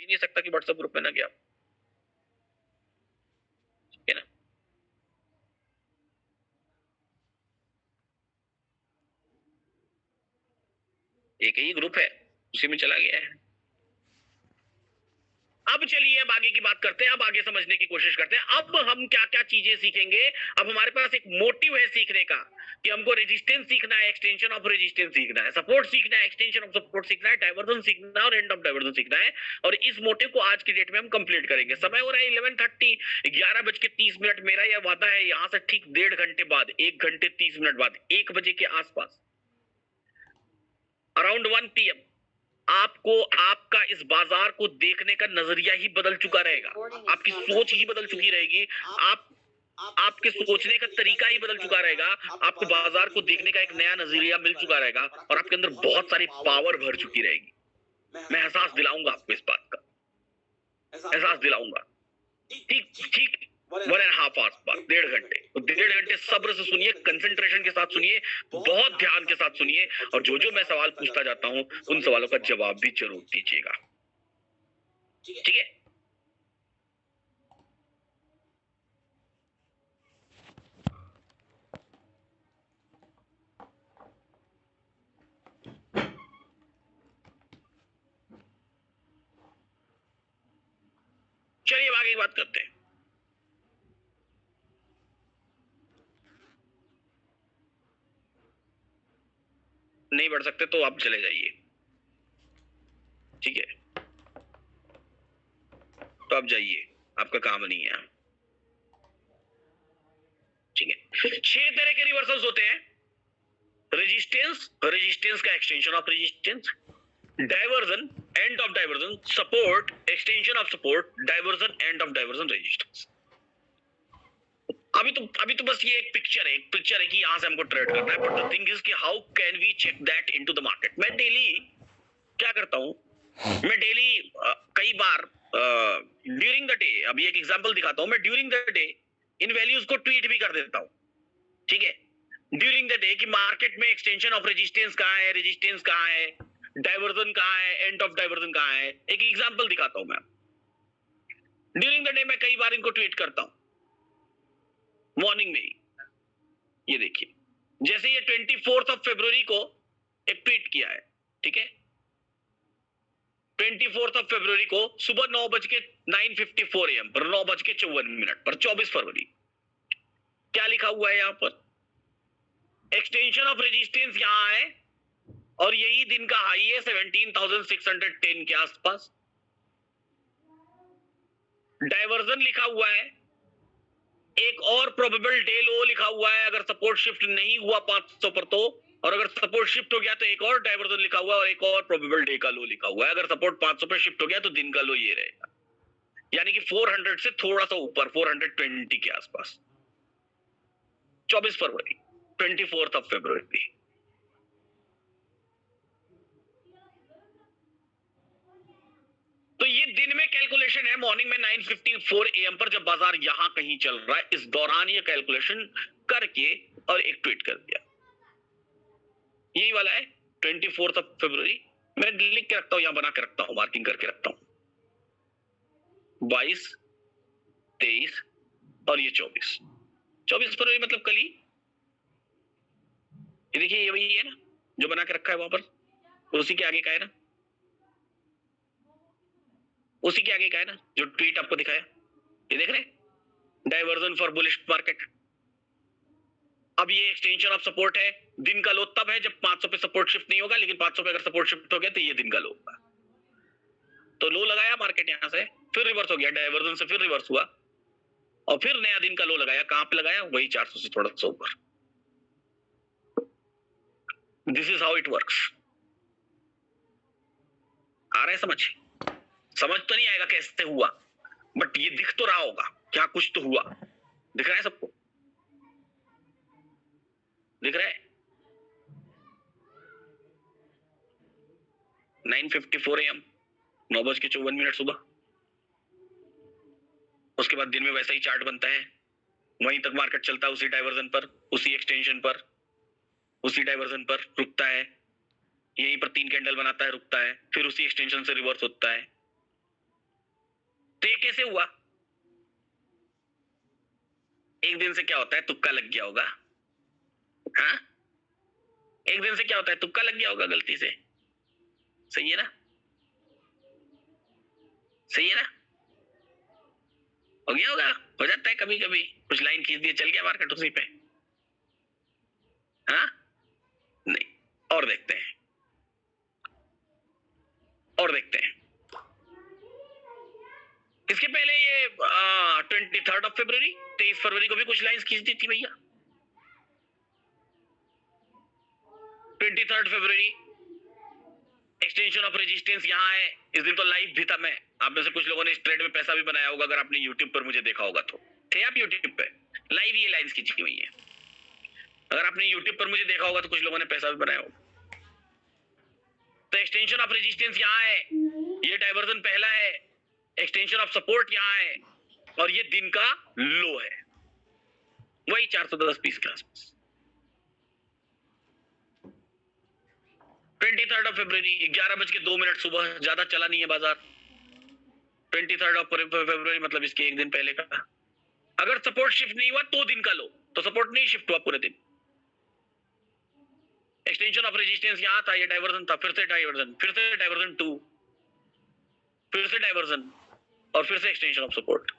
ही नहीं सकता कि व्हाट्सएप ग्रुप में ना गया, ठीक है ना। एक ही ग्रुप है, उसी में चला गया है। अब चलिए अब आगे की बात करते हैं, अब आगे समझने की कोशिश करते हैं। अब हम क्या क्या चीजें सीखेंगे। अब हमारे पास एक मोटिव है सीखने का कि हमको रेजिस्टेंस सीखना है, एक्सटेंशन ऑफ रेजिस्टेंस सीखना है, सपोर्ट सीखना है, एक्सटेंशन ऑफ सपोर्ट सीखना है, डाइवर्जन सीखना है और एंड ऑफ डाइवर्जन सीखना है। और इस मोटिव को आज की डेट में हम कंप्लीट करेंगे। समय हो रहा है 11:30, 11:30 मेरा यह वादा है यहां से ठीक 1.5 घंटे बाद, 1 घंटे 30 मिनट बाद, 1 बजे के आसपास, अराउंड 1 PM, आपको आपका इस बाजार को देखने का नजरिया ही बदल चुका रहेगा, आपकी सोच ही बदल चुकी रहेगी, आप आपके सोचने का तरीका ही बदल चुका रहेगा, आपको बाजार को देखने का एक नया नजरिया मिल चुका रहेगा और आपके अंदर बहुत सारी पावर भर चुकी रहेगी। मैं एहसास दिलाऊंगा आपको इस बात का, एहसास दिलाऊंगा। ठीक ठीक 1.5 आवर्स बाद, 1.5 घंटे, तो 1.5 घंटे सब्र से सुनिए, कंसंट्रेशन के साथ सुनिए, बहुत ध्यान के साथ सुनिए और जो जो मैं सवाल पूछता जाता हूं उन सवालों का जवाब भी जरूर दीजिएगा, ठीक है। चलिए आगे की बात करते हैं। नहीं बढ़ सकते तो आप चले जाइए, ठीक है, तो आप जाइए, आपका काम नहीं है, ठीक है। 6 तरह के रिवर्सल्स होते हैं। रेजिस्टेंस, रेजिस्टेंस का extension of resistance, diversion, end of diversion, support, extension of support, diversion, end of diversion, resistance. अभी तो बस ये एक पिक्चर है कि यहां से हमको ट्रेड करना है, बट द थिंग इज कि how can we check that into the market. मैं डेली क्या करता हूं, मैं डेली कई बार ड्यूरिंग द डे, अभी एक एग्जांपल दिखाता हूं, मैं during the day in values को ट्वीट भी कर देता हूं, ठीक है, ड्यूरिंग द डे कि मार्केट में एक्सटेंशन ऑफ रेजिस्टेंस कहां है, रेजिस्टेंस कहां है, डाइवर्जन कहां है, एंड ऑफ डाइवर्जन कहां है। एक एग्जांपल दिखाता हूं मैं, ड्यूरिंग द डे मैं कई बार इनको ट्वीट करता हूं, मॉर्निंग में ही। ये देखिए, जैसे ये 24 को एक ट्वीट किया है, ठीक है, 24 को सुबह 9:09:54 AM पर, 9:54 पर, 24 क्या लिखा हुआ है यहां पर, एक्सटेंशन ऑफ रेजिस्टेंस यहां है और यही दिन का हाई है 17,610 के आसपास। डाइवर्जन लिखा हुआ है, एक और प्रोबेबल डे लो लिखा हुआ है अगर सपोर्ट शिफ्ट नहीं हुआ 500 पर तो, और अगर सपोर्ट शिफ्ट हो गया तो एक और डाइवर्जन लिखा हुआ है और एक और प्रोबेबल डे का लो लिखा हुआ है। अगर सपोर्ट 500 पे शिफ्ट हो गया तो दिन का लो ये रहेगा, यानी कि 400 से थोड़ा सा ऊपर, 420 के आसपास। 24 फरवरी, तो ये दिन में कैलकुलेशन है, मॉर्निंग में 9:54 AM पर जब बाजार यहां कहीं चल रहा है, इस दौरान ये कैलकुलेशन करके और एक ट्वीट कर दिया, यही वाला है 24 मैं लिख के रखता हूं, यहां बना के रखता हूं, मार्किंग करके रखता हूं, 22, 23 और ये 24 फरवरी मतलब कल ही। ये देखिए, ये वही है ना जो बना के रखा है वहां पर, उसी के आगे का है ना, उसी के आगे का है ना जो ट्वीट आपको दिखाया, ये देख रहे हैं, डाइवर्जन फॉर बुलिश मार्केट। अब ये एक्सटेंशन ऑफ सपोर्ट है, दिन का लो तब है जब 500 पे सपोर्ट शिफ्ट नहीं होगा, लेकिन 500 पे अगर सपोर्ट शिफ्ट हो गया तो ये दिन का लो होगा। तो लो लगाया मार्केट यहां से, फिर रिवर्स हो गया, डाइवर्जन से फिर रिवर्स हुआ और फिर नया दिन का लो लगाया, कहां पे लगाया, वही 400 से थोड़ा सा ऊपर। This is how it works. आ रहा है समझ? समझ तो नहीं आएगा कैसे हुआ, बट ये दिख तो रहा होगा, क्या कुछ तो हुआ, दिख रहा है सबको, दिख रहा है। 9:54 AM, 9:54 सुबह। उसके बाद दिन में वैसा ही चार्ट बनता है, वहीं तक मार्केट चलता है, उसी डाइवर्जन पर, उसी एक्सटेंशन पर, उसी डाइवर्जन पर रुकता है, यहीं पर 3 कैंडल बनाता है, रुकता है, फिर उसी एक्सटेंशन से रिवर्स होता है, कैसे हुआ? एक दिन से क्या होता है, तुक्का लग गया होगा। हाँ, एक दिन से क्या होता है, तुक्का लग गया होगा गलती से। सही है ना? सही है ना? हो गया होगा, हो जाता है कभी कभी, कुछ लाइन खींच दिए, चल गया मार्केट उसी पे। हाँ, नहीं। और देखते हैं, और देखते हैं। इसके पहले ये 23 23 फरवरी को भी कुछ लाइंस खींच दी थी भैया। 23 फरवरी एक्सटेंशन ऑफ रेजिस्टेंस यहाँ है। इस दिन तो लाइव भी था मैं। आप में से कुछ लोगों ने इस ट्रेड में पैसा भी बनाया होगा, अगर आपने यूट्यूब पर मुझे देखा होगा तो। थे आप यूट्यूब पे? लाइव ये लाइंस खींची हुई है। अगर आपने यूट्यूब पर मुझे देखा होगा तो कुछ लोगों ने पैसा भी बनाया होगा। तो एक्सटेंशन ऑफ रेजिस्टेंस यहाँ है, ये डाइवर्जन पहला है, एक्सटेंशन ऑफ सपोर्ट यहाँ है, और ये दिन का लो है, वही 410 पीस के आसपास। 23 फरवरी 11:02 सुबह, ज्यादा चला नहीं है बाजार। 23 फरवरी मतलब इसके एक दिन पहले का। अगर सपोर्ट शिफ्ट नहीं हुआ तो दिन का लो, तो सपोर्ट नहीं शिफ्ट हुआ पूरे दिन। एक्सटेंशन ऑफ रेजिस्टेंस यहां था, ये डाइवर्जन था, फिर से डाइवर्जन, फिर से डाइवर्जन 2, फिर से डाइवर्जन, और फिर से एक्सटेंशन ऑफ सपोर्ट।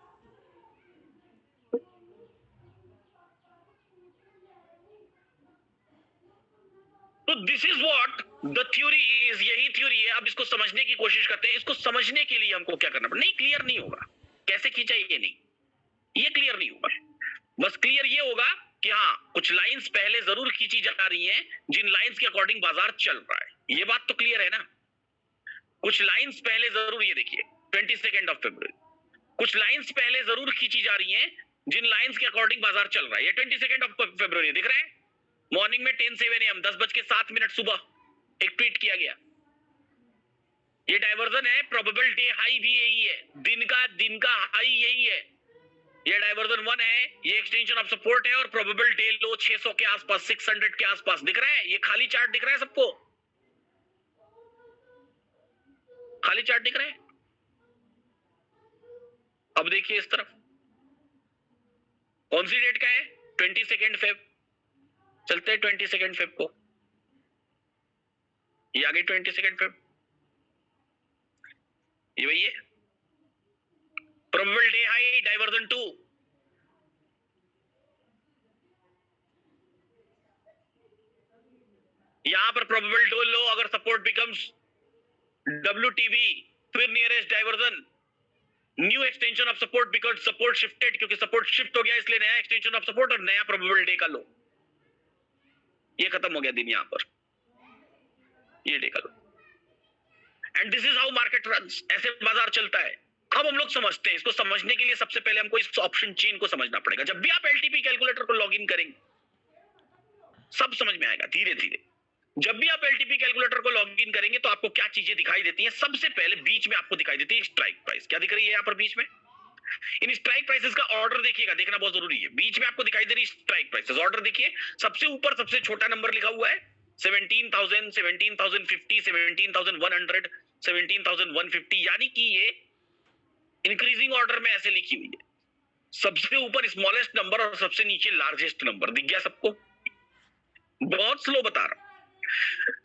तो this is what the theory is, यही थ्योरी है। अब इसको समझने की कोशिश करते हैं। इसको समझने के लिए हमको क्या करना पड़ेगा? नहीं, क्लियर नहीं होगा कैसे खींचा ये, नहीं, ये क्लियर नहीं होगा। बस क्लियर ये होगा कि हाँ, कुछ लाइंस पहले जरूर खींची जा रही हैं, जिन लाइंस के अकॉर्डिंग बाजार चल रहा है। ये बात तो क्लियर है ना? कुछ लाइंस पहले जरूर, ये देखिए 22 फरवरी, कुछ लाइंस पहले जरूर खींची जा रही हैं, जिन लाइंस के अकॉर्डिंग बाजार चल रहा है। ये 22 फरवरी दिख रहा है। मॉर्निंग में 10:07 AM 10:07 सुबह एक ट्वीट किया गया। ये डाइवर्जन है, प्रोबेबल डे हाई भी यही है, दिन का हाई यही है। ये डाइवर्जन 1 है, ये एक्सटेंशन ऑफ सपोर्ट है, और प्रोबेबल डे लो 600 के आसपास, 600 के आसपास दिख रहा है। ये खाली चार्ट दिख रहा है सबको, खाली चार्ट दिख रहा है। अब देखिए इस तरफ, कौन सी डेट का है? 22 फेब। चलते हैं 22 फेब को, ये आगे 22 फेब, ये वही है। प्रोबेबल डे हाई डाइवर्जन 2, यहां पर प्रोबेबल डे लो अगर सपोर्ट बिकम्स WTB, फिर nearest diversion, new extension of support because support shifted, क्योंकि सपोर्ट शिफ्ट हो गया इसलिए नया एक्सटेंशन ऑफ सपोर्ट और नया प्रोबेबल डे का लो। ये खत्म हो गया दिन यहां पर, ये डे का लो। And this is how market runs, ऐसे बाजार चलता है। अब हम लोग समझते हैं। इसको समझने के लिए सबसे पहले हमको इस ऑप्शन चेन को समझना पड़ेगा। जब भी आप एलटीपी कैलकुलेटर को लॉग इन करेंगे, सब समझ में आएगा धीरे धीरे। जब भी आप एलटीपी कैलकुलेटर को लॉग इन करेंगे तो आपको क्या चीजें दिखाई देती हैं? सबसे पहले बीच में आपको दिखाई देती है स्ट्राइक प्राइस। क्या दिख रही है यहाँ पर बीच में? इन स्ट्राइक प्राइसेस का ऑर्डर देखिएगा, देखना बहुत जरूरी है। बीच में आपको दिखाई दे रही स्ट्राइक प्राइसेस, ऑर्डर देखिए। सबसे ऊपर सबसे छोटा नंबर लिखा हुआ है 17,000, 17,050, 17,100, 17,150, यानी कि ये इंक्रीजिंग ऑर्डर में ऐसे लिखी हुई है। सबसे ऊपर स्मॉलेस्ट नंबर और सबसे नीचे लार्जेस्ट नंबर। दिख गया सबको? बहुत स्लो बता रहा हूं।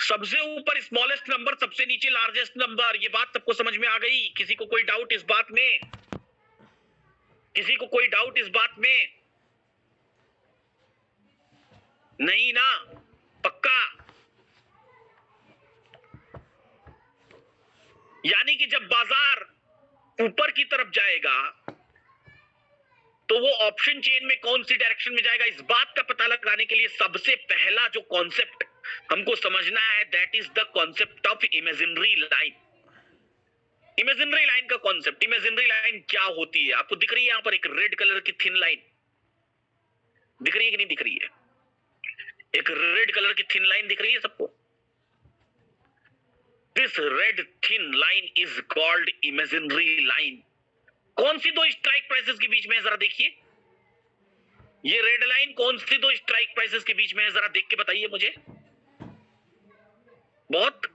सबसे ऊपर स्मॉलेस्ट नंबर, सबसे नीचे लार्जेस्ट नंबर। ये बात सबको समझ में आ गई? किसी को कोई डाउट इस बात में? किसी को कोई डाउट इस बात में? नहीं ना? पक्का? यानी कि जब बाजार ऊपर की तरफ जाएगा तो वो ऑप्शन चेन में कौन सी डायरेक्शन में जाएगा, इस बात का पता लगाने के लिए सबसे पहला जो कॉन्सेप्ट हमको समझना है, that is the concept of imaginary line. Imaginary line का कॉन्सेप्ट। इमेजिनरी लाइन क्या होती है? आपको दिख रही है यहां पर एक रेड कलर की थिन लाइन? दिख रही है कि नहीं दिख रही है? एक रेड कलर की थिन लाइन दिख रही है सबको? This red thin line is called imaginary line. कौन सी दो स्ट्राइक प्राइसेस के बीच में है, जरा देखिए। ये रेड लाइन कौन सी दो स्ट्राइक प्राइसेस के बीच में है, जरा देख के बताइए मुझे। बहुत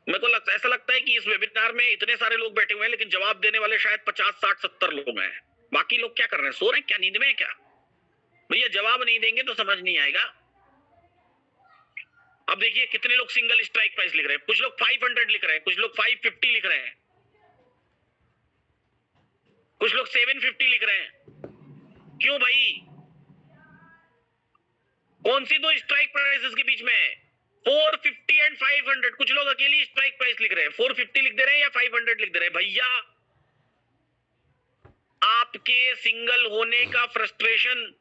मेरे को ऐसा लगता है कि इस वेबिनार में इतने सारे लोग बैठे हुए हैं लेकिन जवाब देने वाले शायद 50 60 70 लोग हैं। बाकी लोग क्या कर रहे हैं, सो रहे हैं क्या, नींद में है क्या? भैया जवाब नहीं देंगे तो समझ नहीं आएगा। अब देखिए कितने लोग सिंगल स्ट्राइक प्राइस लिख रहे हैं, कुछ लोग 500 लिख रहे हैं, कुछ लोग 550 लिख रहे हैं, कुछ लोग 750 लिख रहे हैं। क्यों भाई? कौन सी दो स्ट्राइक प्राइसेस के बीच में है? 450 एंड 500। कुछ लोग अकेली स्ट्राइक प्राइस लिख रहे हैं, 450 लिख दे रहे हैं या 500 लिख दे रहे हैं। भैया आपके सिंगल होने का फ्रस्ट्रेशन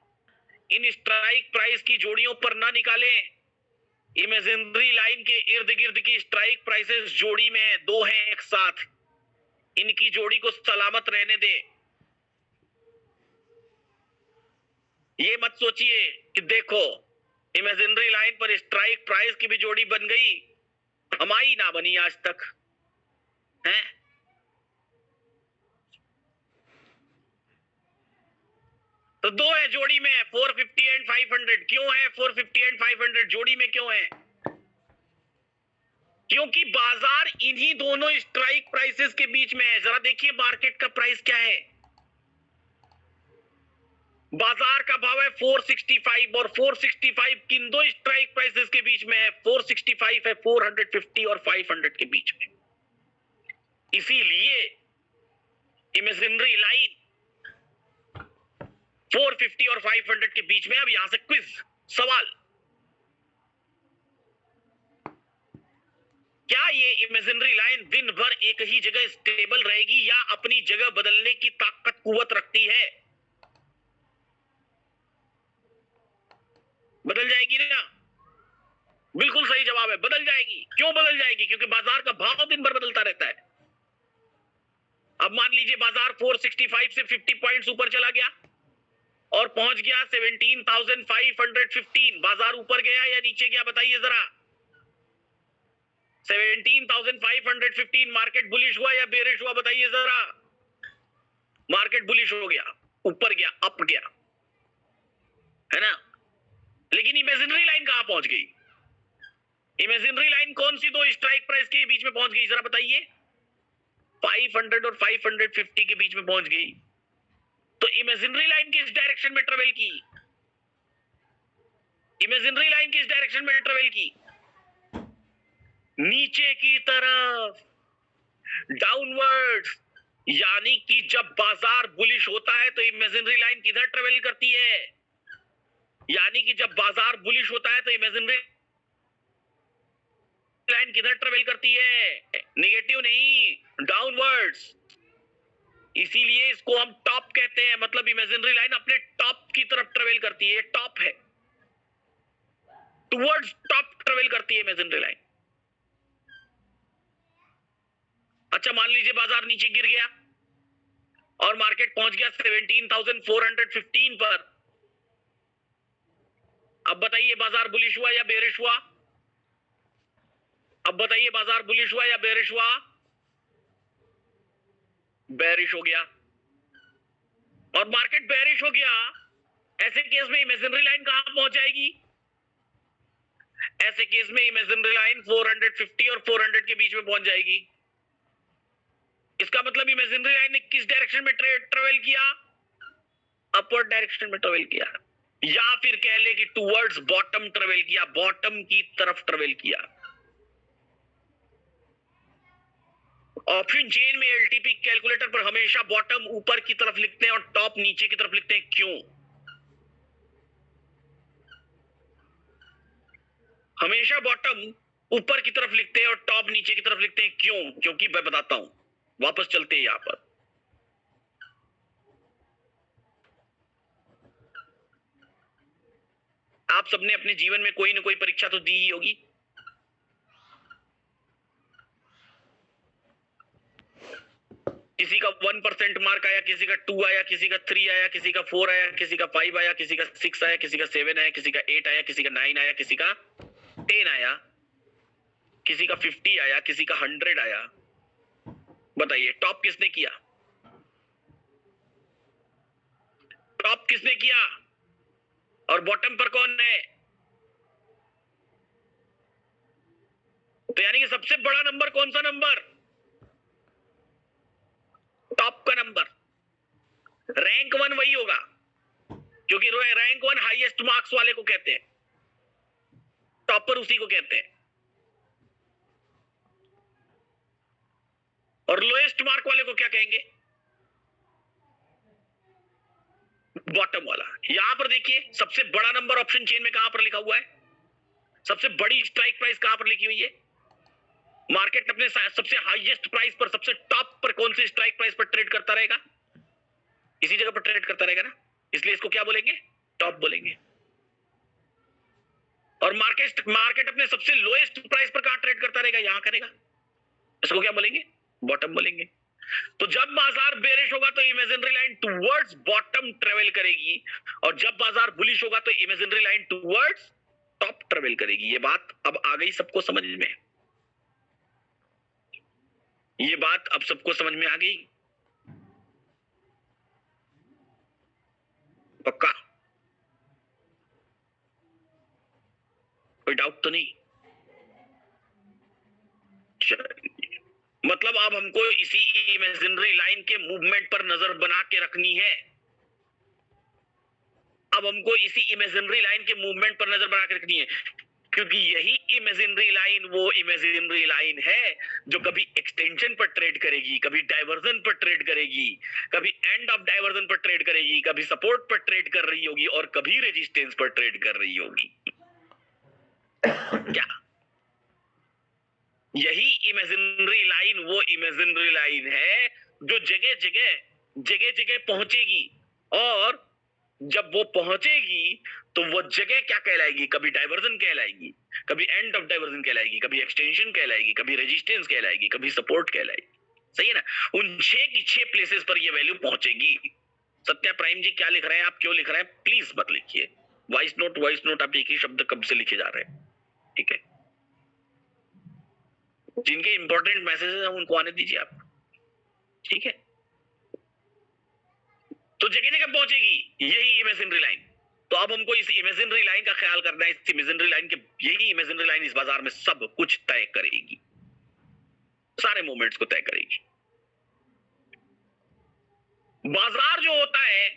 इन स्ट्राइक प्राइस की जोड़ियों पर ना निकालें। इमेजिनरी लाइन के इर्द गिर्द की स्ट्राइक प्राइसेस जोड़ी में है, दो हैं एक साथ, इनकी जोड़ी को सलामत रहने दे। ये मत सोचिए कि देखो इमेजिनरी लाइन पर स्ट्राइक प्राइस की भी जोड़ी बन गई, हमारी ना बनी आज तक है। तो दो है जोड़ी में, 450 एंड 500। क्यों है 450 एंड 500 जोड़ी में, क्यों है? क्योंकि बाजार इन्हीं दोनों स्ट्राइक प्राइसेस के बीच में है। जरा देखिए मार्केट का प्राइस क्या है। बाजार का भाव है 465 और 465 किन दो स्ट्राइक प्राइसेस के बीच में है? 465 है 450 और 500 के बीच में। इसीलिए इमेजिनरी लाइन 450 और 500 के बीच में। अब यहां से क्विज सवाल, क्या ये इमेजिनरी लाइन दिन भर एक ही जगह स्टेबल रहेगी या अपनी जगह बदलने की ताकत कुवत रखती है? बदल जाएगी ना? बिल्कुल सही जवाब है, बदल जाएगी। क्यों बदल जाएगी? क्योंकि बाजार का भाव दिन भर बदलता रहता है। अब मान लीजिए बाजार 465 से 50 पॉइंट्स ऊपर चला गया और पहुंच गया 17,515। बाजार ऊपर गया या नीचे गया बताइए जरा? 17,515। मार्केट बुलिश हुआ या बेरिश हुआ बताइए जरा? मार्केट बुलिश हो गया, ऊपर गया, अप गया, है ना? लेकिन इमेजिनरी लाइन कहां पहुंच गई? इमेजिनरी लाइन कौन सी दो स्ट्राइक प्राइस के बीच में पहुंच गई जरा बताइए? 500 और 550 के बीच में पहुंच गई। तो इमेजिनरी लाइन किस डायरेक्शन में ट्रेवल की? इमेजिनरी लाइन किस डायरेक्शन में ट्रेवल की? नीचे की तरफ, डाउनवर्ड्स। यानी कि जब बाजार बुलिश होता है तो इमेजिनरी लाइन किधर ट्रेवल करती है? यानी कि जब बाजार बुलिश होता है तो इमेजिनरी लाइन किधर ट्रेवल करती है? नेगेटिव नहीं, डाउनवर्ड्स। इसीलिए इसको हम टॉप कहते हैं। मतलब इमेजिनरी लाइन अपने टॉप की तरफ ट्रेवल करती है, टॉप है, टुवर्ड्स टॉप ट्रेवल करती है इमेजिनरी लाइन। अच्छा मान लीजिए बाजार नीचे गिर गया और मार्केट पहुंच गया 17,415 पर। अब बताइए बाजार बुलिश हुआ या बेरिश हुआ? अब बताइए बाजार बुलिश हुआ या बेरिश हुआ? बेरिश हो गया। और मार्केट बेरिश हो गया, ऐसे केस में इमेजिनरी लाइन कहां पहुंच जाएगी? ऐसे केस में इमेजिनरी लाइन 450 और 400 के बीच में पहुंच जाएगी। इसका मतलब इमेजिनरी लाइन ने किस डायरेक्शन में ट्रेवल किया? अपवर्ड डायरेक्शन में ट्रेवल किया, या फिर कह ले कि टुवर्ड्स बॉटम ट्रेवल किया, बॉटम की तरफ ट्रेवल किया। ऑप्शन चेन में एलटीपी कैलकुलेटर पर हमेशा बॉटम ऊपर की तरफ लिखते हैं और टॉप नीचे की तरफ लिखते हैं। क्यों? हमेशा बॉटम ऊपर की तरफ लिखते हैं और टॉप नीचे की तरफ लिखते हैं। क्यों? क्योंकि मैं बताता हूं, वापस चलते हैं यहां पर। आप सबने अपने जीवन में कोई ना कोई परीक्षा तो दी ही होगी। किसी का 1% मार्क आया, किसी का 2 आया, किसी का 3 आया, किसी का 4 आया, किसी का 5 आया, किसी का 6 आया, किसी का 7 आया, किसी का 8 आया, किसी का 9 आया, किसी का 10 आया, किसी का 50 आया, किसी का 100 आया। बताइए टॉप किसने किया? टॉप किसने किया और बॉटम पर कौन है? तो यानी कि सबसे बड़ा नंबर कौन सा नंबर? टॉप का नंबर। रैंक 1 वही होगा, क्योंकि रैंक 1 हाईएस्ट मार्क्स वाले को कहते हैं, टॉपर उसी को कहते हैं, और लोएस्ट मार्क वाले को क्या कहेंगे? बॉटम वाला। यहां पर देखिए सबसे बड़ा नंबर ऑप्शन चेन में कहां पर लिखा हुआ है? सबसे बड़ी स्ट्राइक प्राइस कहां पर लिखी हुई है? मार्केट अपने सबसे हाईएस्ट प्राइस पर, सबसे टॉप पर कौन सी स्ट्राइक प्राइस पर ट्रेड करता रहेगा? इसी जगह पर ट्रेड करता रहेगा ना, इसलिए इसको क्या बोलेंगे? टॉप बोलेंगे। और मार्केट अपने सबसे लोएस्ट प्राइस पर कहां ट्रेड करता रहेगा? यहां करेगा, इसको क्या बोलेंगे? बॉटम बोलेंगे। तो जब बाजार बेरिश होगा तो imaginary line towards bottom travel करेगी, और जब बाजार बुलिश होगा तो imaginary line towards top travel करेगी। ये बात अब आ गई सबको समझ में? ये बात अब सबको समझ में आ गई? पक्का? कोई डाउट तो नहीं? मतलब अब हमको इसी इमेजिनरी लाइन के मूवमेंट पर नजर बना के रखनी है। अब हमको इसी इमेजिनरी लाइन के मूवमेंट पर नजर बना के रखनी है, क्योंकि यही इमेजिनरी लाइन वो इमेजिनरी लाइन है जो कभी एक्सटेंशन पर ट्रेड करेगी, कभी डाइवर्जन पर ट्रेड करेगी, कभी एंड ऑफ डाइवर्जन पर ट्रेड करेगी, कभी सपोर्ट पर ट्रेड कर रही होगी, और कभी रेजिस्टेंस पर ट्रेड कर रही होगी। क्या यही इमेजिनरी लाइन वो इमेजिनरी लाइन है जो जगह जगह पहुंचेगी, और जब वो पहुंचेगी तो वो जगह क्या कहलाएगी? कभी डाइवर्जन कहलाएगी, कभी एंड ऑफ डाइवर्जन कहलाएगी, कभी एक्सटेंशन कहलाएगी, कभी रेजिस्टेंस कहलाएगी, कभी सपोर्ट कहलाएगी। सही है ना? उन 6 की 6 प्लेसेस पर ये वैल्यू पहुंचेगी। सत्या प्राइम जी क्या लिख रहे हैं आप? क्यों लिख रहे हैं? प्लीज मत लिखिए। वॉइस नोट आप एक ही शब्द कब से लिखे जा रहे हैं? ठीक है, जिनके इंपॉर्टेंट मैसेजेस हैं उनको आने दीजिए आप। ठीक है, तो जगह जगह पहुंचेगी यही इमेजिनरी लाइन। तो अब हमको इस इमेजिनरी लाइन का ख्याल करना है। इस इमेजिनरी लाइन के, यही इमेजिनरी लाइन इस बाजार में सब कुछ तय करेगी, सारे मूवमेंट्स को तय करेगी। बाजार जो होता है,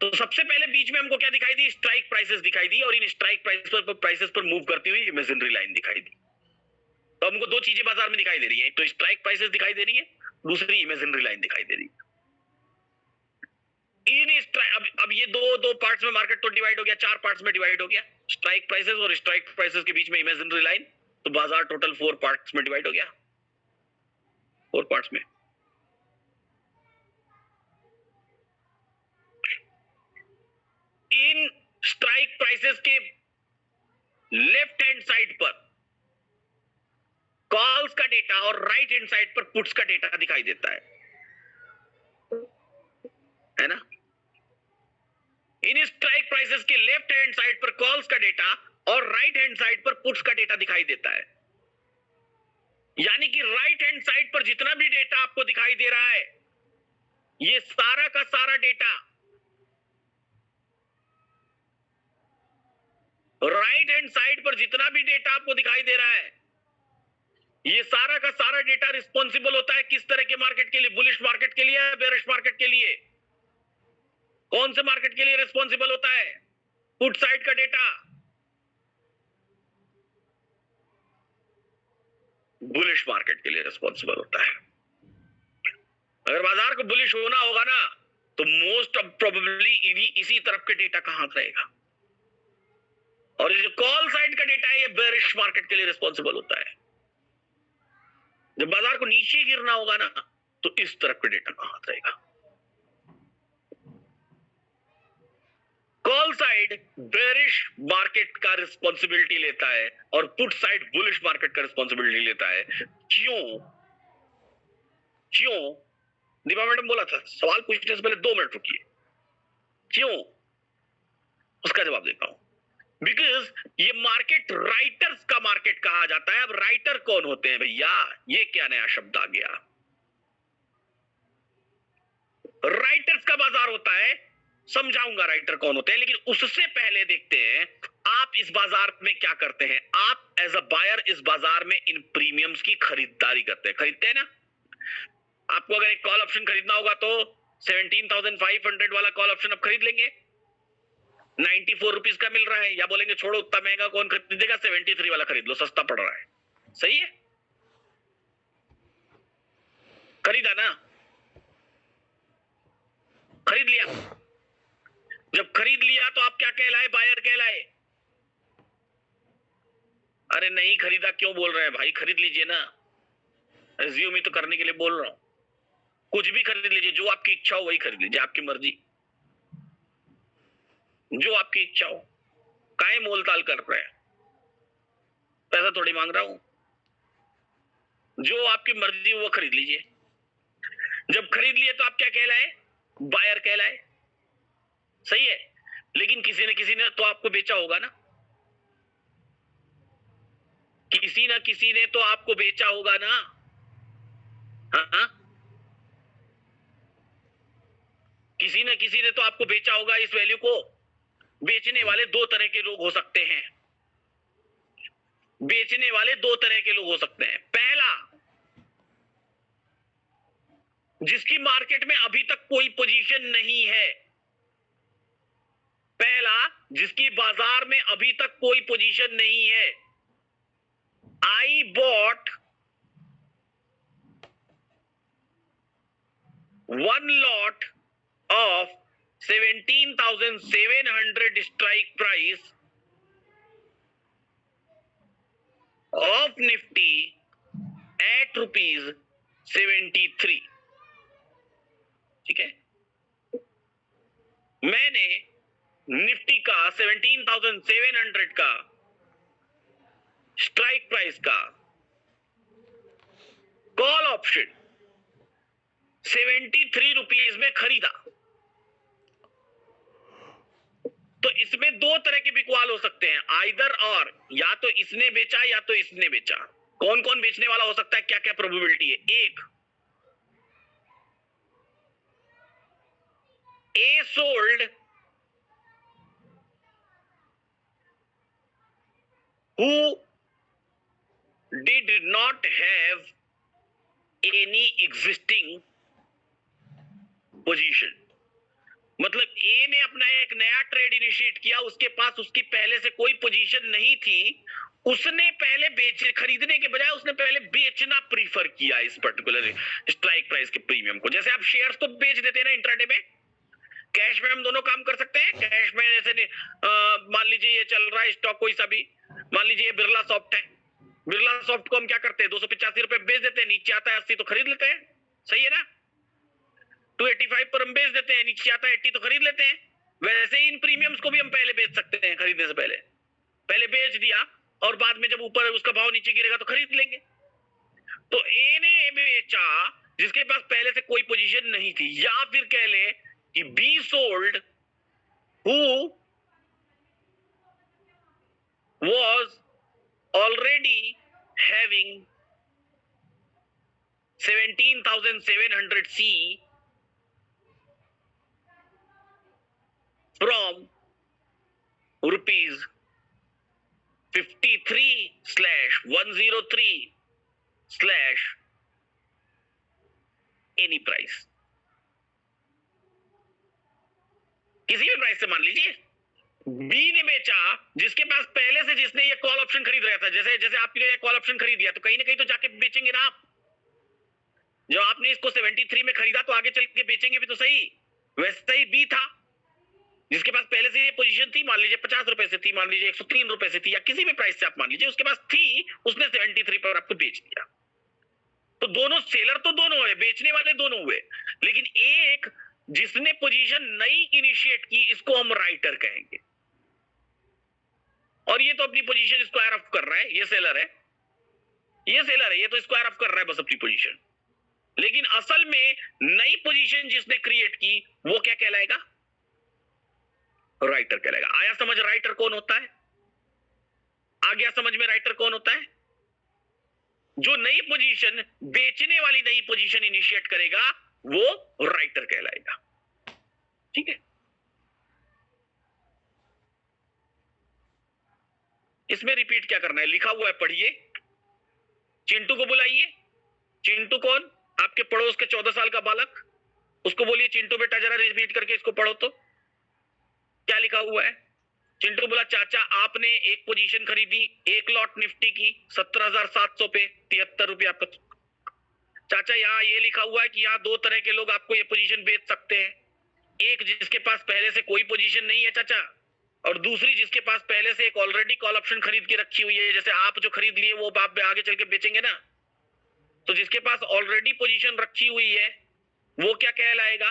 तो सबसे पहले बीच में हमको क्या दिखाई दी? स्ट्राइक प्राइसेस दिखाई दी, और इन स्ट्राइक प्राइसेस पर मूव करती हुई इमेजिनरी लाइन दिखाई दी। तो हमको दो चीजें बाजार में दिखाई दे रही है, एक तो स्ट्राइक प्राइसेस दिखाई दे रही है, दूसरी इमेजिनरी लाइन दिखाई दे रही है। अब ये दो पार्ट्स में मार्केट तो डिवाइड हो गया, 4 पार्ट्स में डिवाइड हो गया, स्ट्राइक प्राइसेस और स्ट्राइक प्राइसेस के बीच में इमेजिनरी लाइन। तो बाजार टोटल 4 पार्ट्स में डिवाइड हो गया, 4 पार्ट्स में। इन स्ट्राइक प्राइसेस के लेफ्ट हैंड साइड पर कॉल्स का डेटा और राइट हैंड साइड पर पुट्स का डेटा दिखाई देता है ना? इन स्ट्राइक प्राइसेस के लेफ्ट हैंड साइड पर कॉल्स का डेटा और राइट हैंड साइड पर पुट्स का डेटा दिखाई देता है। यानी कि राइट हैंड साइड पर जितना भी डेटा आपको दिखाई दे रहा है, ये सारा का सारा डेटा राइट हैंड साइड पर जितना भी डेटा आपको दिखाई दे रहा है, ये सारा का सारा डेटा रिस्पॉन्सिबल होता है किस तरह के मार्केट के लिए? बुलिश मार्केट के लिए या बेरिश मार्केट के लिए? कौन से मार्केट के लिए रिस्पॉन्सिबल होता है? पुट साइड का डेटा बुलिश मार्केट के लिए रिस्पॉन्सिबल होता है। अगर बाजार को बुलिश होना होगा ना, तो मोस्ट ऑफ प्रोबेबली इसी तरफ के डेटा कहां रहेगा, और ये जो कॉल साइड का डेटा है ये बेरिश मार्केट के लिए रिस्पॉन्सिबल होता है। जब बाजार को नीचे गिरना होगा ना, तो इस तरफ का डेटा कहां रहेगा? कॉल साइड बेरिश मार्केट का रिस्पॉन्सिबिलिटी लेता है, और पुट साइड बुलिश मार्केट का रिस्पॉन्सिबिलिटी लेता है। क्यों दीपा मैडम बोला था सवाल पूछने से पहले 2 मिनट रुकिए। क्यों? उसका जवाब देता हूं। बिकॉज ये मार्केट राइटर्स का मार्केट कहा जाता है। अब राइटर कौन होते हैं भैया? ये क्या नया शब्द आ गया? राइटर्स का बाजार होता है, समझाऊंगा राइटर कौन होते हैं, लेकिन उससे पहले देखते हैं आप आप इस बाजार में क्या करते हैं? आप एज अ बायर इस बाजार में इन प्रीमियम्स की खरीदारी करते हैं, खरीदते हैं ना? आपको अगर एक कॉल ऑप्शन खरीदना होगा तो 17,500 वाला कॉल ऑप्शन आप खरीद लेंगे, 94 रुपीज का मिल रहा है, या बोलेंगे छोड़ो उतना महंगा कौन खरीदेगा, 73 वाला खरीद लो, सस्ता पड़ रहा है। सही है, खरीदा ना, खरीद लिया। जब खरीद लिया तो आप क्या कहलाए? बायर कहलाए। अरे नहीं खरीदा क्यों बोल रहे हैं भाई, खरीद लीजिए ना, एज्यूम ही तो करने के लिए बोल रहा हूं। कुछ भी खरीद लीजिए, जो आपकी इच्छा हो वही खरीद लीजिए, आपकी मर्जी, जो आपकी इच्छा हो। काहे मोल ताल कर रहे हैं, पैसा थोड़ी मांग रहा हूं, जो आपकी मर्जी वो खरीद लीजिए। जब खरीद लिए तो आप क्या कहलाए? बायर कहलाए। सही है, लेकिन किसी ने तो आपको बेचा होगा ना, किसी ने तो आपको बेचा होगा ना। हाँ, किसी ने तो आपको बेचा होगा इस वैल्यू को। बेचने वाले दो तरह के लोग हो सकते हैं, बेचने वाले दो तरह के लोग हो सकते हैं। पहला, जिसकी मार्केट में अभी तक कोई पोजीशन नहीं है, पहला जिसकी बाजार में अभी तक कोई पोजीशन नहीं है। I bought 1 lot of 17,700 strike price of Nifty at ₹73। ठीक है, मैंने निफ्टी का 17,700 का स्ट्राइक प्राइस का कॉल ऑप्शन 73 रुपीज में खरीदा। तो इसमें दो तरह के बिकवाल हो सकते हैं, आइदर और, या तो इसने बेचा या तो इसने बेचा। कौन कौन बेचने वाला हो सकता है, क्या क्या प्रोबेबिलिटी है? एक, ए sold who did not have any existing position। मतलब ए ने अपना एक नया ट्रेड इनिशिएट किया, उसके पास उसकी पहले से कोई पोजीशन नहीं थी, उसने पहले खरीदने के बजाय उसने पहले बेचना प्रीफर किया इस पर्टिकुलर स्ट्राइक प्राइस के प्रीमियम को। जैसे आप शेयर्स तो बेच देते हैं ना इंट्राडे में, कैश में हम दोनों काम कर सकते हैं। कैश में जैसे मान लीजिए ये चल रहा है स्टॉक कोई सा भी, मान लीजिए ये बिरला सॉफ्ट है, बिरला सॉफ्ट को हम क्या करते हैं, 285 रुपए बेच देते हैं, नीचे आता है 80 तो खरीद लेते हैं। सही है ना, 285 पर हम बेच देते हैं, नीचे आता है 80 तो खरीद लेते हैं। वैसे ही इन प्रीमियम्स को भी हम पहले बेच सकते हैं, खरीदने से पहले पहले बेच दिया और बाद में जब ऊपर उसका भाव नीचे गिरेगा तो खरीद लेंगे। तो ए ने बेचा जिसके पास पहले से कोई पोजीशन नहीं थी, या फिर कह ले कि be sold who was already having 17,700 C from rupees 53/103/ any price, किसी भी प्राइस से। मान लीजिए बी ने बेचा जिसके पास पहले से, जिसने ये कॉल ऑप्शन खरीद रहा था, जैसे जैसे आपने ये कॉल ऑप्शन खरीद लिया तो कहीं ना कहीं तो जाके बेचेंगे ना आप। जब आपने इसको 73 में खरीदा तो आगे चल के बेचेंगे भी तो सही। वैसे ही बी था जिसके पास पहले से ये पोजीशन थी, मान लीजिए 50 रुपए से थी, मान लीजिए 103 रुपए से थी, या किसी भी प्राइस से आप मान लीजिए उसके पास थी, उसने 73 पर आपको बेच दिया। तो दोनों सेलर तो दोनों हुए, बेचने वाले दोनों हुए, लेकिन एक जिसने पोजीशन नई इनिशिएट की, इसको हम राइटर कहेंगे, और ये तो अपनी पोजीशन स्क्वायर ऑफ कर रहा है, ये सेलर है, ये सेलर है, ये तो स्क्वायर ऑफ कर रहा है बस अपनी पोजीशन। लेकिन असल में नई पोजीशन जिसने क्रिएट की वो क्या कहलाएगा? राइटर कहलाएगा। आया समझ राइटर कौन होता है? आ गया समझ में राइटर कौन होता है? जो नई पोजीशन, बेचने वाली नई पोजीशन इनिशिएट करेगा वो राइटर कहलाएगा। ठीक है, इसमें रिपीट क्या करना है, लिखा हुआ है पढ़िए। चिंटू को बुलाइए। चिंटू कौन? आपके पड़ोस के 14 साल का बालक। उसको बोलिए चिंटू बेटा जरा रिपीट करके इसको पढ़ो तो क्या लिखा हुआ है। चिंटू बोला चाचा आपने एक पोजीशन खरीदी, एक लॉट निफ्टी की 17,700 पे 73 रुपया आपका। चाचा यहाँ ये लिखा हुआ है कि यहाँ दो तरह के लोग आपको ये पोजीशन बेच सकते हैं, एक जिसके पास पहले से कोई पोजीशन नहीं है चाचा, और दूसरी जिसके पास पहले से एक ऑलरेडी कॉल ऑप्शन खरीद के रखी हुई है, जैसे आप जो खरीद लिए वो आप आगे चल के बेचेंगे ना। तो जिसके पास ऑलरेडी पोजीशन रखी हुई है वो क्या कहलाएगा,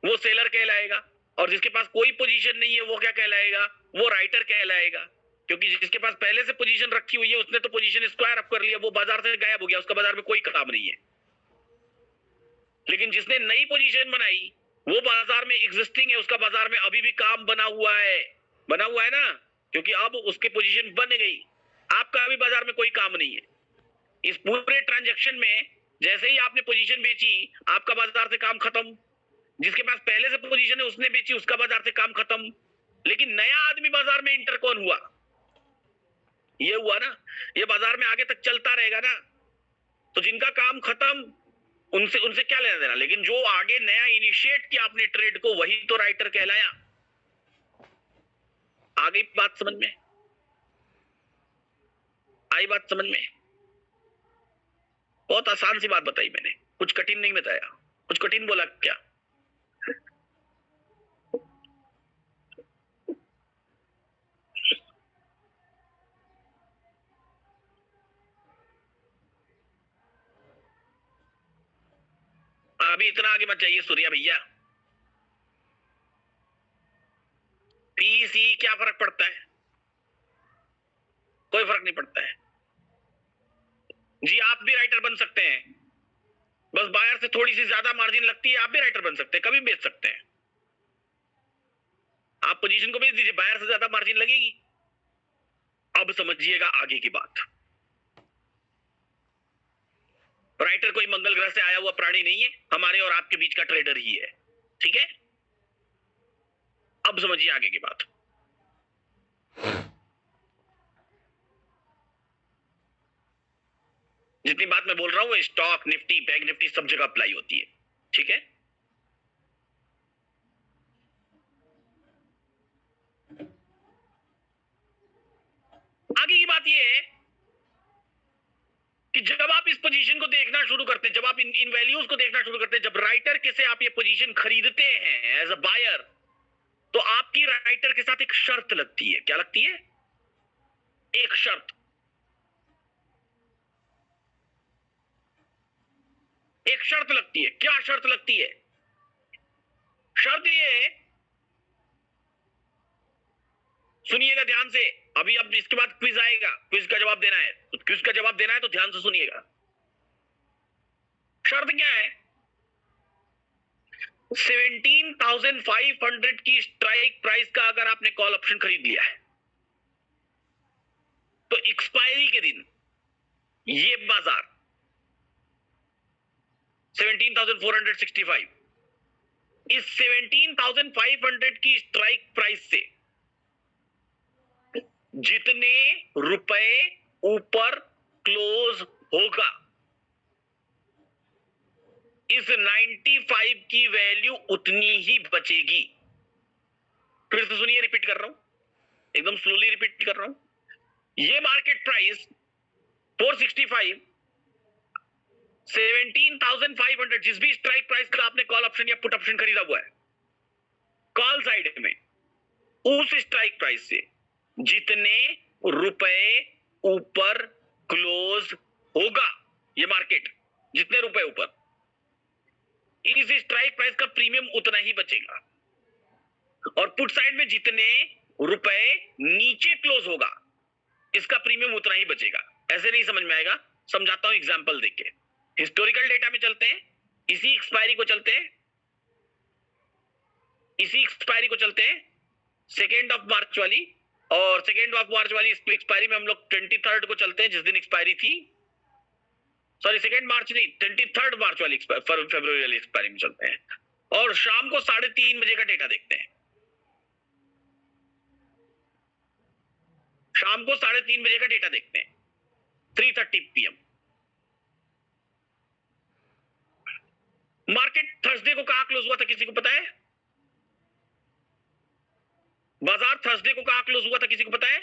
वो सेलर कहलाएगा, और जिसके पास कोई पोजीशन नहीं है वो क्या कहलाएगा, वो राइटर कहलाएगा। क्योंकि जिसके पास पहले से पोजीशन रखी हुई है उसने तो पोजीशन स्क्वायर अप कर लिया, वो बाजार से गायब हो गया, उसका बाजार में कोई काम नहीं है। लेकिन जिसने नई पोजीशन बनाई वो बाजार में एग्जिस्टिंग है, उसका बाजार में अभी भी काम बना हुआ है ना, क्योंकि अब उसकी पोजीशन बन गई, आपका अभी बाजार में कोई काम नहीं है। इस पूरे ट्रांजैक्शन में जैसे ही आपने पोजीशन बेची आपका बाजार से काम खत्म, जिसके पास पहले से पोजीशन है उसने बेची, उसका बाजार से काम खत्म। लेकिन नया आदमी बाजार में इंटर कौन हुआ, ये हुआ ना, ये बाजार में आगे तक चलता रहेगा ना। तो जिनका काम खत्म उनसे क्या लेना देना, लेकिन जो आगे नया इनिशिएट किया अपने ट्रेड को वही तो राइटर कहलाया। आ गई बात समझ में, आई बात समझ में? बहुत आसान सी बात बताई मैंने, कुछ कठिन नहीं बताया। कुछ कठिन बोला क्या? अभी इतना आगे मत जाइए सूर्या भैया। पीसी क्या फर्क पड़ता है? कोई फर्क नहीं पड़ता है जी। आप भी राइटर बन सकते हैं, बस बायर से थोड़ी सी ज्यादा मार्जिन लगती है, आप भी राइटर बन सकते हैं, कभी बेच सकते हैं। आप पोजीशन को बेच दीजिए, बायर से ज्यादा मार्जिन लगेगी। अब समझिएगा आगे की बात। राइटर कोई मंगल ग्रह से आया हुआ प्राणी नहीं है, हमारे और आपके बीच का ट्रेडर ही है, ठीक है? अब समझिए आगे की बात। जितनी बात मैं बोल रहा हूं स्टॉक, निफ्टी, बैंक निफ्टी सब जगह अप्लाई होती है, ठीक है? आगे की बात यह है कि जब आप इस पोजीशन को देखना शुरू करते हैं, जब आप इन वैल्यूज को देखना शुरू करते हैं, जब राइटर के से आप ये पोजीशन खरीदते हैं एज अ बायर, तो आपकी राइटर के साथ एक शर्त लगती है। क्या लगती है? एक शर्त। एक शर्त लगती है। क्या शर्त लगती है? शर्त ये है, सुनिएगा ध्यान से। अभी अब इसके बाद क्विज आएगा, क्विज का जवाब देना है, तो क्विज का जवाब देना है तो ध्यान से सुनिएगा। शर्त क्या है? 17,500 की स्ट्राइक प्राइस का अगर आपने कॉल ऑप्शन खरीद लिया है तो एक्सपायरी के दिन ये बाजार 17,465, इस 17,500 की स्ट्राइक प्राइस से जितने रुपए ऊपर क्लोज होगा इस 95 की वैल्यू उतनी ही बचेगी। फिर से सुनिए, रिपीट कर रहा हूं, एकदम स्लोली रिपीट कर रहा हूं। ये मार्केट प्राइस 465, 17,500 जिस भी स्ट्राइक प्राइस का आपने कॉल ऑप्शन या पुट ऑप्शन खरीदा हुआ है कॉल साइड में, उस स्ट्राइक प्राइस से जितने रुपए ऊपर क्लोज होगा ये मार्केट, जितने रुपए ऊपर, इस स्ट्राइक प्राइस का प्रीमियम उतना ही बचेगा। और पुट साइड में जितने रुपए नीचे क्लोज होगा इसका प्रीमियम उतना ही बचेगा। ऐसे नहीं समझ में आएगा, समझाता हूं एग्जांपल देके। हिस्टोरिकल डेटा में चलते हैं, इसी एक्सपायरी को चलते हैं, इसी एक्सपायरी को चलते हैं, 2 मार्च वाली। और 2 मार्च वाली एक्सपायरी में हम लोग 23 को चलते हैं, जिस दिन एक्सपायरी थी। सॉरी 2 मार्च नहीं, 23 मार्च वाली फरवरी वाली एक्सपायरी में चलते हैं, और शाम को 3:30 बजे का डेटा देखते हैं। शाम को 3:30 बजे का डेटा देखते हैं, 3:30 PM। मार्केट थर्सडे को कहां क्लोज हुआ था, किसी को पता है? बाजार थर्सडे को कहां क्लोज हुआ था, किसी को पता है?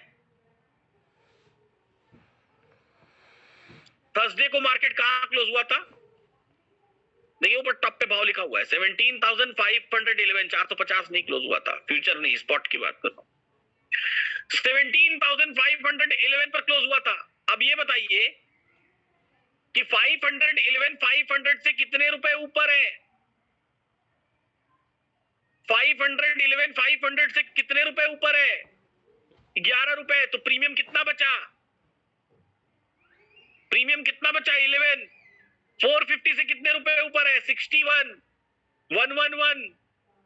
थर्सडे को मार्केट कहां क्लोज हुआ था? देखिए ऊपर टॉप पे भाव लिखा हुआ है 17,511, 450 नहीं क्लोज हुआ था, फ्यूचर नहीं, स्पॉट की बात कर रहा हूं। 17,511 पर क्लोज हुआ था। अब ये बताइए कि 511 से कितने रुपए ऊपर है? 511 से कितने रुपए ऊपर है? 11 रुपए। तो प्रीमियम कितना बचा? प्रीमियम कितना बचा? 11। 450 से कितने रुपए ऊपर है? 61, 111,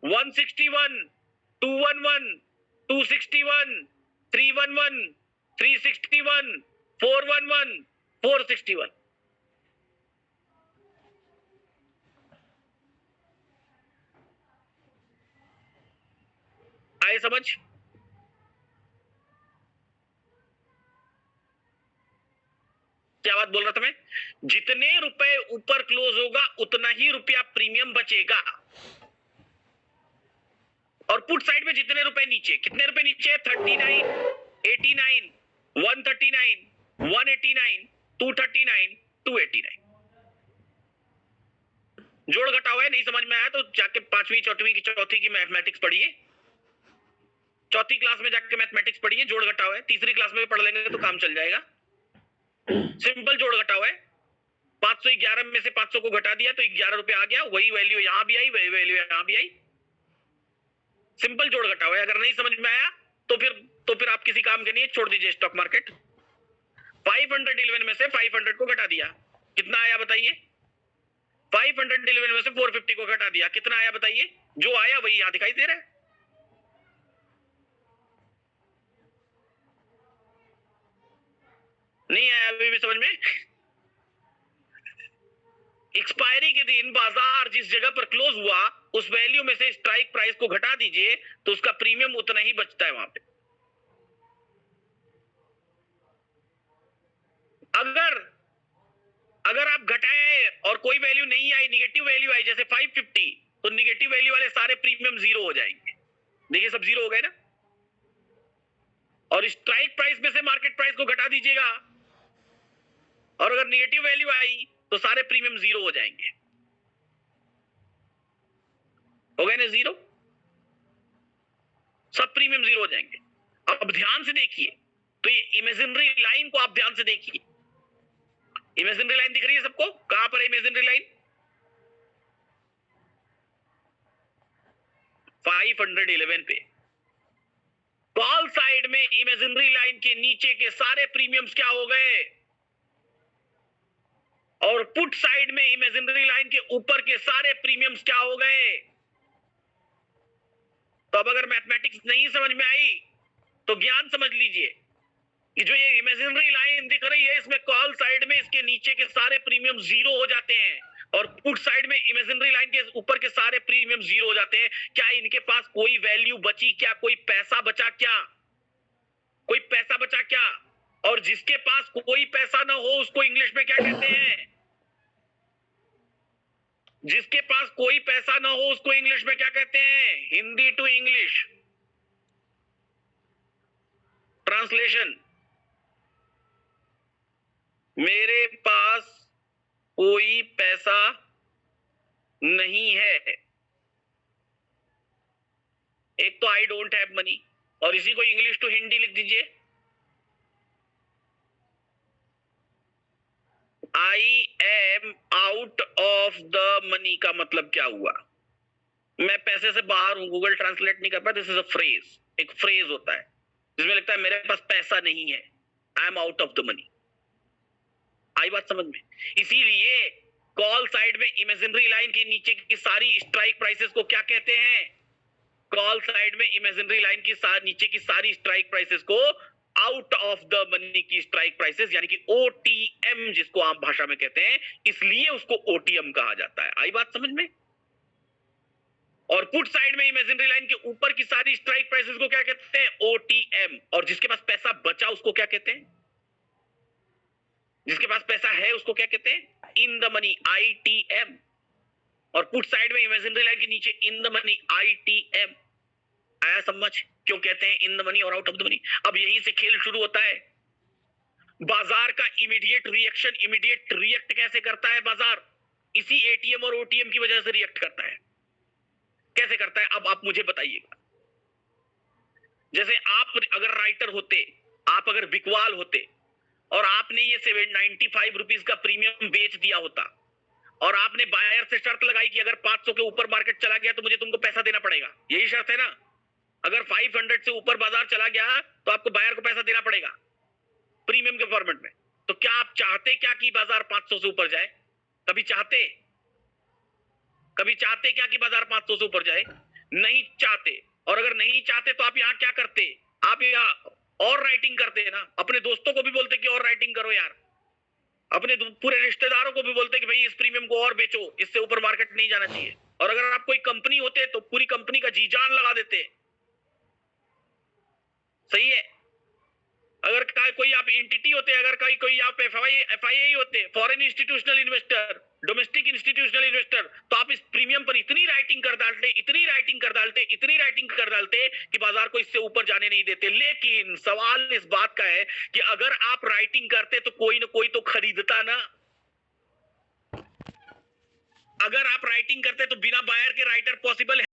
161, 211, 261, 311, 361, 411, 461। आए समझ? क्या बात बोल रहा था मैं? जितने रुपए ऊपर क्लोज होगा उतना ही रुपया प्रीमियम बचेगा, और पुट साइड में जितने रुपए नीचे, कितने रुपए नीचे है? 39, 89, 139, 189, 239, 289। जोड़ घटा हुआ है, नहीं समझ में आया तो जाके 5वीं चौथी की मैथमेटिक्स पढ़िए, चौथी क्लास में जाके मैथमेटिक्स पढ़िए, जोड़ घटा हुआ है। तीसरी क्लास में भी पढ़ लेंगे तो काम चल जाएगा। सिंपल जोड़ घटा हुआ है। 511 में से 500 को घटा दिया तो 11 रुपए आ गया, वही वैल्यू यहां भी आई, वही वैल्यू यहां भी आई। सिंपल जोड़ घटा हुआ है। अगर नहीं समझ में आया तो फिर आप किसी काम के नहीं, छोड़ दीजिए स्टॉक मार्केट। 511 में से 500 को घटा दिया, कितना आया बताइए? 511 में से 450 को घटा दिया, कितना आया बताइए? जो आया वही यहां दिखाई दे रहा है। नहीं आया अभी भी समझ में? एक्सपायरी के दिन बाजार जिस जगह पर क्लोज हुआ उस वैल्यू में से स्ट्राइक प्राइस को घटा दीजिए तो उसका प्रीमियम उतना ही बचता है वहां पे। अगर आप घटाए और कोई वैल्यू नहीं आई, निगेटिव वैल्यू आई जैसे 550, तो निगेटिव वैल्यू वाले सारे प्रीमियम जीरो हो जाएंगे। देखिए सब जीरो हो गए ना। और स्ट्राइक प्राइस में से मार्केट प्राइस को घटा दीजिएगा, और अगर निगेटिव वैल्यू आई तो सारे प्रीमियम जीरो हो जाएंगे। हो गए ना जीरो? सब प्रीमियम जीरो हो जाएंगे। अब ध्यान से देखिए, तो ये इमेजिनरी लाइन को आप ध्यान से देखिए। इमेजिनरी लाइन दिख रही है सबको? कहां पर है इमेजिनरी लाइन? 511 पे। कॉल साइड में इमेजिनरी लाइन के नीचे के सारे प्रीमियम्स क्या हो गए, और पुट साइड में इमेजिनरी लाइन के ऊपर के सारे प्रीमियम्स क्या हो गए। तो अब अगर मैथमेटिक्स नहीं समझ में आई तो ज्ञान समझ लीजिए कि जो ये इमेजिनरी लाइन दिख रही है इसमें कॉल साइड में इसके नीचे के सारे प्रीमियम जीरो हो जाते हैं, और पुट साइड में इमेजिनरी लाइन के ऊपर के सारे प्रीमियम जीरो हो जाते हैं। क्या इनके पास कोई वैल्यू बची क्या? कोई पैसा बचा क्या? कोई पैसा बचा क्या? और जिसके पास कोई पैसा ना हो उसको इंग्लिश में क्या कहते हैं? जिसके पास कोई पैसा ना हो उसको इंग्लिश में क्या कहते हैं? Hindi to English translation. मेरे पास कोई पैसा नहीं है। एक तो आई डोंट हैव मनी, और इसी को इंग्लिश टू हिंदी लिख दीजिए, आई am out of the money. का मतलब क्या हुआ? मैं पैसे से बाहर हूं। गूगल ट्रांसलेट नहीं कर पाया। दिस इज अ फ्रेज, एक फ्रेज होता है जिसमें लगता है मेरे पास पैसा नहीं है, I am out of the money. आई बात समझ में? इसीलिए कॉल साइड में इमेजिनरी लाइन के नीचे की सारी स्ट्राइक प्राइसेस को क्या कहते हैं? कॉल साइड में इमेजिनरी लाइन की नीचे की सारी स्ट्राइक प्राइसेस को आउट ऑफ द मनी की स्ट्राइक प्राइसेस, यानी कि ओटीएम जिसको आम भाषा में कहते हैं, इसलिए उसको ओटीएम कहा जाता है। आई बात समझ में? और पुट साइड में इमेजिनरी लाइन के ऊपर की सारी स्ट्राइक प्राइसेस को क्या कहते हैं? ओटीएम। और जिसके पास पैसा बचा उसको क्या कहते हैं? जिसके पास पैसा है उसको क्या कहते हैं? In the money, ITM. और पुट साइड में इमेजिनरी लाइन के नीचे इन द मनी, आईटीएम। आया समझ क्यों कहते हैं इन द मनी और आउट ऑफ द मनी? अब यहीं से खेल शुरू होता है। बाजार का इमीडिएट रिएक्शन, इमीडिएट रिएक्ट कैसे करता है बाजार? इसी एटीएम और ओटीएम की वजह से रिएक्ट करता है। कैसे करता है अब आप मुझे बताइएगा। जैसे आप अगर राइटर होते, आप अगर बिकवाल होते और आपने ये 95 रुपीज का प्रीमियम बेच दिया होता और आपने बायर से शर्त लगाई कि अगर 500 के ऊपर मार्केट चला गया तो मुझे तुमको पैसा देना पड़ेगा, यही शर्त है ना? अगर 500 से ऊपर बाजार चला गया तो आपको बायर को पैसा देना पड़ेगा प्रीमियम के फॉर्मेट में। तो क्या आप चाहते क्या कि बाजार 500 से ऊपर जाए? कभी चाहते? कभी चाहते क्या कि बाजार 500 से ऊपर जाए? नहीं चाहते। और अगर नहीं चाहते तो आप यहां क्या करते? आप यहां और राइटिंग करते हैं ना। अपने दोस्तों को भी बोलते कि और राइटिंग करो यार, अपने पूरे रिश्तेदारों को भी बोलते कि भाई इस प्रीमियम को और बेचो, इससे ऊपर मार्केट नहीं जाना चाहिए। और अगर आप कोई कंपनी होते तो पूरी कंपनी का जी जान लगा देते। सही है? अगर कोई आप एंटिटी होते, अगर कोई आप एफआईआई होते, foreign institutional investor, domestic institutional investor, तो आप इस प्रीमियम पर इतनी राइटिंग कर डालते, इतनी राइटिंग कर डालते, इतनी राइटिंग कर डालते कि बाजार को इससे ऊपर जाने नहीं देते। लेकिन सवाल इस बात का है कि अगर आप राइटिंग करते तो कोई ना कोई तो खरीदता ना। अगर आप राइटिंग करते तो बिना बायर के राइटर पॉसिबल